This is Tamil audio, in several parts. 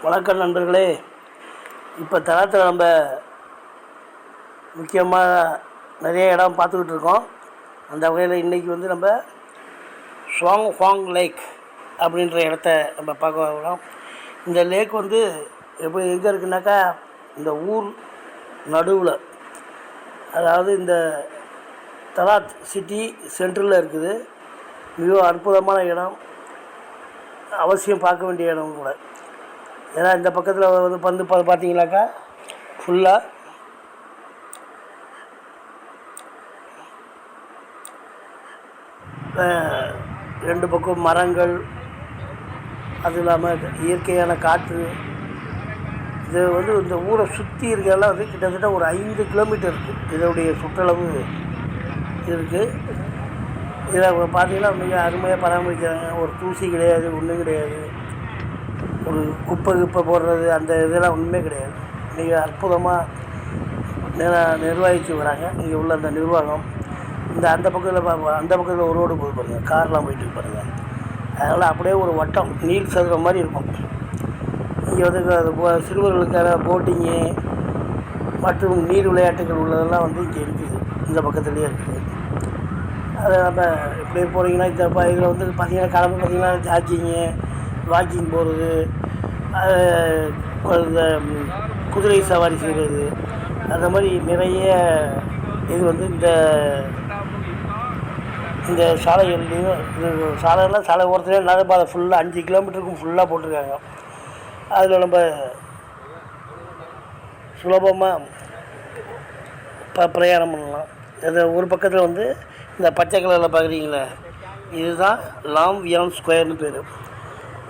வணக்கம் நண்பர்களே. இப்போ தளத்தில் நம்ம முக்கியமாக நிறைய இடம் பார்த்துக்கிட்டு இருக்கோம். அந்த வகையில் இன்றைக்கி வந்து நம்ம ஷுவாங் ஹுவாங் லேக் அப்படின்ற இடத்த நம்ம பார்க்க வரோம். இந்த லேக் வந்து எங்கே இருக்குனாக்கா, இந்த ஊர் நடுவில், அதாவது இந்த தலாத் சிட்டி சென்ட்ரலில் இருக்குது. மிக அற்புதமான இடம், அவசியம் பார்க்க வேண்டிய இடம் கூட. ஏன்னா இந்த பக்கத்தில் வந்து பார்த்தீங்கன்னாக்கா ஃபுல்லாக ரெண்டு பக்கம் மரங்கள், அது இல்லாமல் இயற்கையான காற்று. இது வந்து இந்த ஊரை சுற்றி இருக்கிறதெல்லாம் வந்து கிட்டத்தட்ட ஒரு 5 கிலோமீட்டர் இருக்குது. இதனுடைய சுற்றளவு இருக்குது. இதில் பார்த்திங்கன்னா மிக அருமையாக பராமரிக்கிறாங்க. ஒரு தூசி கிடையாது, ஒன்றும் கிடையாது. ஒரு குப்பை போடுறது அந்த இதெல்லாம் ஒன்றுமே கிடையாது. மிக அற்புதமாக நிர்வகித்து வராங்க இங்கே உள்ள அந்த நிர்வாகம். அந்த பக்கத்தில் ஒரு ரோடு போய் பாருங்கள், கார்லாம் போயிட்டு பாருங்கள். அதனால் அப்படியே ஒரு வட்டம் நீல் சதுரம் மாதிரி இருக்கும். இங்கே வந்து சிறுவர்களுக்கான போட்டிங்கு மற்றும் நீர் விளையாட்டுகள் உள்ளதெல்லாம் வந்து இங்கே இருக்குது, இந்த பக்கத்துலேயே இருக்குது. அதை நம்ம இப்படியே போனீங்கன்னா இதில் வந்து பார்த்திங்கன்னா கிளம்பி பார்த்திங்கன்னா ஜாக்கிங்கு, வாக்கிங் போகிறது, இந்த குதிரை சவாரி செய்கிறது, அந்த மாதிரி நிறைய இது வந்து இந்த சாலைகள்லேயும், இது சாலை ஓரத்துலேயே நடைபாதை ஃபுல்லாக 5 கிலோமீட்டருக்கும் ஃபுல்லாக போட்டிருக்காங்க. அதில் நம்ம சுலபமாக பிரயாணம் பண்ணலாம். அது ஒரு பக்கத்தில் வந்து இந்த பச்சை கலரில் பார்க்குறீங்களே, இதுதான் லாம் வியான் ஸ்கொயர்னு பேர்.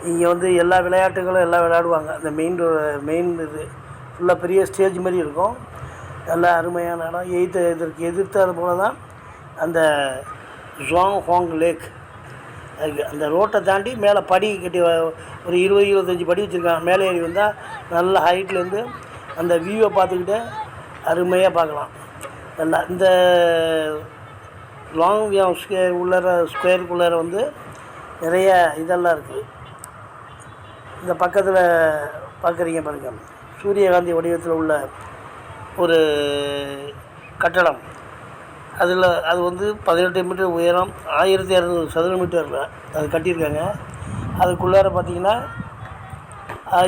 இங்கே வந்து எல்லா விளையாட்டுகளும் எல்லாம் விளையாடுவாங்க. அந்த மெயின் இது ஃபுல்லாக பெரிய ஸ்டேஜ் மாதிரி இருக்கும். நல்லா அருமையான இடம். இதற்கு எதிர்த்து போல் தான் அந்த ஷுவாங் ஹுவாங் லேக். அந்த ரோட்டை தாண்டி மேலே படி கட்டி ஒரு 20-25 படி வச்சுருக்காங்க. மேலே ஏறி வந்தால் நல்ல ஹைட்லேருந்து அந்த வியூவை பார்த்துக்கிட்டு அருமையாக பார்க்கலாம். நல்லா இந்த லாங் வியான் ஸ்கொயருக்குள்ளார வந்து நிறைய இதெல்லாம் இருக்குது. இந்த பக்கத்தில் பார்க்குறீங்க பாருங்கள், சூரியகாந்தி வடிவத்தில் உள்ள ஒரு கட்டடம். அது வந்து 18 மீட்டர் உயரம், 1200 சதுர மீட்டரில் அது கட்டியிருக்காங்க. அதுக்குள்ளார பார்த்திங்கன்னா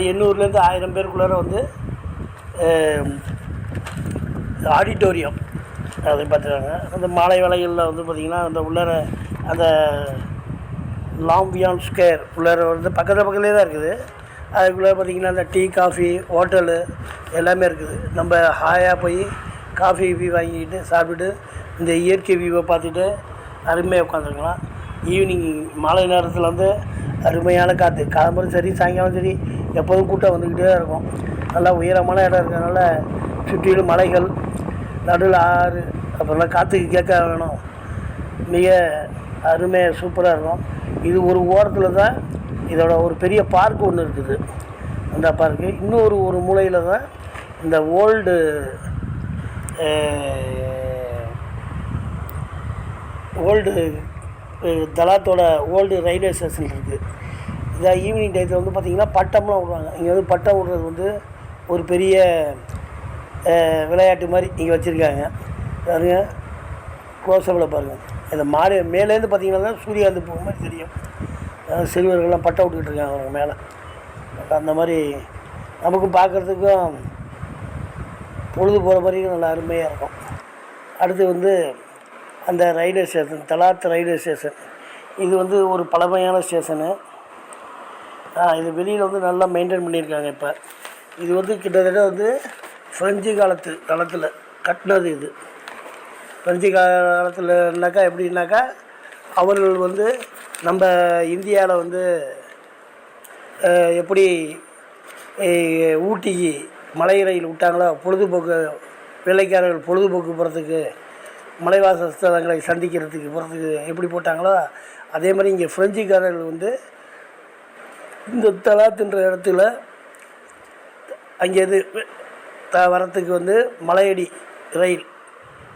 800லேருந்து 1000 பேருக்குள்ளார வந்து ஆடிட்டோரியம் அதை பார்த்துருக்காங்க. அந்த மாலை வேளைகளில் வந்து பார்த்திங்கன்னா அந்த உள்ளார அந்த லாம் வியான் ஸ்கொயர் உள்ளார வந்து பக்கத்துலேயே தான் இருக்குது. அதுக்குள்ளே பார்த்திங்கன்னா அந்த டீ, காஃபி, ஹோட்டலு எல்லாமே இருக்குது. நம்ம ஹாயாக போய் காஃபி வாங்கிக்கிட்டு சாப்பிட்டுட்டு இந்த இயற்கை வியூவை பார்த்துட்டு அருமையாக உட்காந்துருக்கலாம். ஈவினிங் மாலை நேரத்தில் வந்து அருமையான காற்று, காலம்பரம் சரி சாயங்காலம் சரி எப்போதும் கூட்டம் வந்துக்கிட்டே தான் இருக்கும். நல்லா உயரமான இடம் இருக்கிறதுனால சுற்றிலும் மலைகள், நடுவில் ஆறு, அப்புறம்லாம் காற்றுக்கு கேட்க வேணும். மிக அருமையாக சூப்பராக இருக்கும். இது ஒரு ஓரத்தில் தான் இதோட ஒரு பெரிய பார்க் ஒன்று இருக்குது. அந்த பார்க்கு இன்னொரு மூலையில் தான் இந்த ஓல்டு தலாத்தோட ஓல்டு ரயில்வே ஸ்டேஷன் இருக்குது. இதான் ஈவினிங் டயத்தில் வந்து பார்த்திங்கன்னா பட்டம்லாம் விடுவாங்க. இங்கே வந்து பட்டம் விடுறது வந்து ஒரு பெரிய விளையாட்டு மாதிரி இங்கே வச்சுருக்காங்க. பாருங்க, க்ளோஸ்அப்பில் பாருங்கள். இந்த மேலேருந்து பார்த்திங்கன்னா தான் சூரியகாந்தி பூ மாதிரி தெரியும். சிறுவர்கள்லாம் பட்டம் விட்டுக்கிட்டு இருக்காங்க அவங்க மேலே. அந்த மாதிரி நமக்கும் பார்க்குறதுக்கும் பொழுது போகிற மாதிரியும் நல்லா அருமையாக இருக்கும். அடுத்து வந்து அந்த railway station, Talat railway station. இது வந்து ஒரு பழமையான ஸ்டேஷனு. இது வெளியில் வந்து நல்லா மெயின்டைன் பண்ணியிருக்காங்க. இப்போ இது வந்து கிட்டத்தட்ட வந்து ஃப்ரெஞ்சு காலத்தில் கட்டினது. இது ஃப்ரெஞ்சு காலத்தில்னாக்கா எப்படின்னாக்கா, அவர்கள் வந்து நம்ம இந்தியாவில் வந்து எப்படி ஊட்டிக்கு மலை ரயில் விட்டாங்களோ, பொழுதுபோக்கு வேலைக்காரர்கள் பொழுதுபோக்கு போகிறதுக்கு, மலைவாச ஸ்தலங்களை சந்திக்கிறதுக்கு போகிறதுக்கு எப்படி போட்டாங்களோ, அதே மாதிரி இங்கே ஃப்ரெஞ்சுக்காரர்கள் வந்து இந்த தலாத்துன்ற இடத்துல அங்கேருந்து வரத்துக்கு வந்து மலையடி ரயில்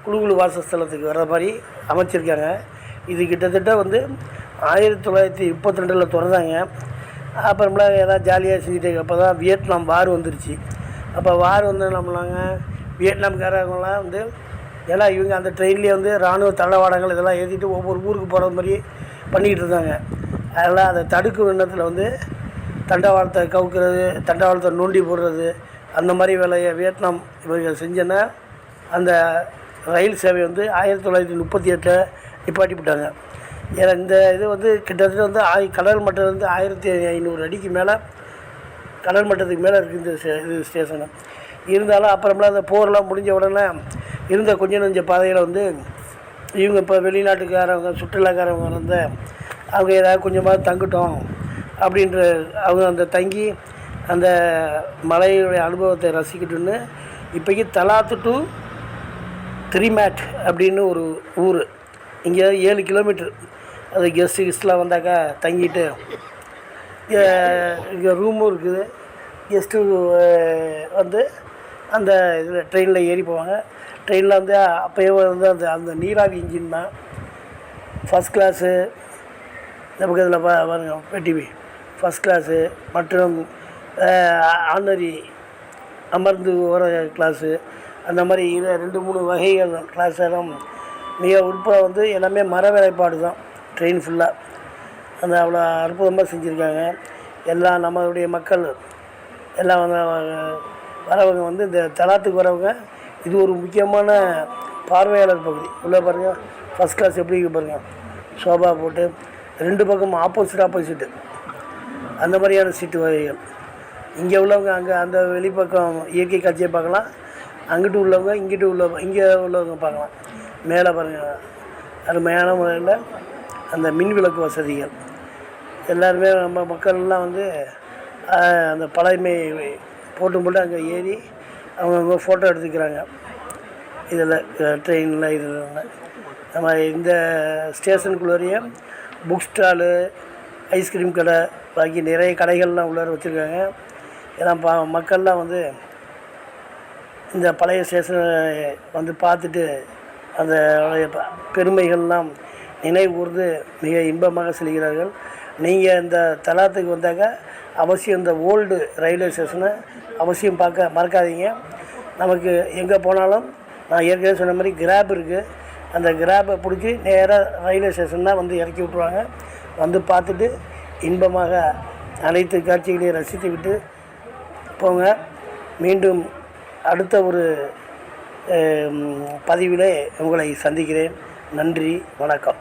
குழுகுழு வாசஸ்தலத்துக்கு வர்ற மாதிரி அமைச்சிருக்காங்க. இது கிட்டத்தட்ட வந்து 1932 திறந்தாங்க. அப்புறமெல்லாம் எல்லாம் ஜாலியாக செஞ்சுட்டு அப்போ தான் வியட்நாம் வார் வந்துருச்சு. அப்போ வார் வந்து என்ன பண்ணாங்க, வியட்நாம்காரவங்களாம் வந்து எல்லாம் இவங்க அந்த ட்ரெயின்லேயே வந்து இராணுவ தளவாடங்கள் இதெல்லாம் ஏற்றிட்டு ஒவ்வொரு ஊருக்கு போகிற மாதிரி பண்ணிக்கிட்டு இருந்தாங்க. அதெல்லாம் அதை தடுக்கும் எண்ணத்தில் வந்து தண்டவாளத்தை கவுக்கிறது, தண்டவாளத்தை நோண்டி போடுறது, அந்த மாதிரி வேலையை வியட்நாம் இவங்க செஞ்சோன்னா அந்த ரயில் சேவை வந்து 1938 நிப்பாட்டி விட்டாங்க. ஏன்னா இந்த இது வந்து கிட்டத்தட்ட வந்து கடல் மட்டம் வந்து 1500 அடிக்கு மேலே கடல் மட்டத்துக்கு மேலே இருக்குது இந்த இது ஸ்டேஷனு. இருந்தாலும் அப்புறமெல்லாம் அந்த போரெலாம் முடிஞ்ச உடனே இருந்த கொஞ்சம் நெஞ்ச பாதையில் வந்து இவங்க இப்போ வெளிநாட்டுக்காரவங்க சுற்றுலாக்காரவங்க வந்து அவங்க ஏதாவது கொஞ்சமாக தங்கட்டும் அப்படின்ற அவங்க அந்த தங்கி அந்த மலையுடைய அனுபவத்தை ரசிக்கட்டுன்னு இப்போக்கி தலாத்து டு திரிமேட் அப்படின்னு ஒரு ஊர், இங்கே 7 கிலோமீட்ரு. அது கெஸ்ட்லாம் வந்தாக்கா தங்கிட்டு இங்கே ரூமும் இருக்குது. கெஸ்ட்டு வந்து அந்த இதில் ட்ரெயினில் ஏறி போவாங்க. ட்ரெயினில் வந்து அப்போயே வந்து அந்த அந்த நீராவி இன்ஜின் தான் ஃபஸ்ட் கிளாஸு. இந்த பக்கத்தில் பாருங்க டிவி ஃபஸ்ட் கிளாஸு மற்றும் ஆர்டினரி அமர்ந்து வர கிளாஸு, அந்த மாதிரி 2-3 வகைகள் கிளாஸ் எல்லாம் மிக உட்பட வந்து எல்லாமே மர வேலைப்பாடு தான் ட்ரெயின் ஃபுல்லாக. அந்த அவ்வளோ அற்புதமாக செஞ்சுருக்காங்க. எல்லாம் நம்மளுடைய மக்கள் எல்லாம் வந்து வரவங்க வந்து இந்த தலாத்துக்கு வரவங்க இது ஒரு முக்கியமான பார்வையாளர் பகுதி. உள்ளே பாருங்கள் ஃபஸ்ட் கிளாஸ் எப்படி இருக்கு பாருங்கள், சோபா போட்டு 2 பக்கம் ஆப்போசிட்டு அந்த மாதிரியான சீட்டு வகைகள். இங்கே உள்ளவங்க அங்கே அந்த வெளிப்பக்கம் இயற்கை காட்சியை பார்க்கலாம், அங்கிட்டு உள்ளவங்க இங்கே உள்ளவங்க பார்க்கலாம். மேலே பாருங்கள் அருமையான முறையில் அந்த மின் விளக்கு வசதிகள். எல்லாருமே நம்ம மக்கள்லாம் வந்து அந்த பழைமை போட்டு அங்கே ஏறி அவங்க ஃபோட்டோ எடுத்துக்கிறாங்க. இதில் ட்ரெயினில் இதில் நம்ம இந்த ஸ்டேஷனுக்குள்ளேயே புக் ஸ்டாலு, ஐஸ்கிரீம் கடை, பாக்கி நிறைய கடைகள்லாம் உள்ளார வச்சுருக்காங்க. ஏன்னா மக்கள்லாம் வந்து இந்த பழைய ஸ்டேஷனை வந்து பார்த்துட்டு அந்த பெருமைகள்லாம் நினைவுகூர்ந்து மிக இன்பமாக செல்கிறார்கள். நீங்கள் இந்த தலாத்துக்கு வந்தாக்க அவசியம் இந்த ஓல்டு ரயில்வே ஸ்டேஷனை அவசியம் மறக்காதீங்க. நமக்கு எங்கே போனாலும் நான் ஏற்கனவே சொன்ன மாதிரி கிராப் இருக்குது. அந்த கிராப்பை பிடிச்சி நேராக ரயில்வே ஸ்டேஷன் தான் வந்து இறக்கி விட்ருவாங்க. வந்து பார்த்துட்டு இன்பமாக அனைத்து காட்சிகளையும் ரசித்து விட்டு போங்க. மீண்டும் அடுத்த ஒரு பதிவிலே உங்களை சந்திக்கிறேன். நன்றி, வணக்கம்.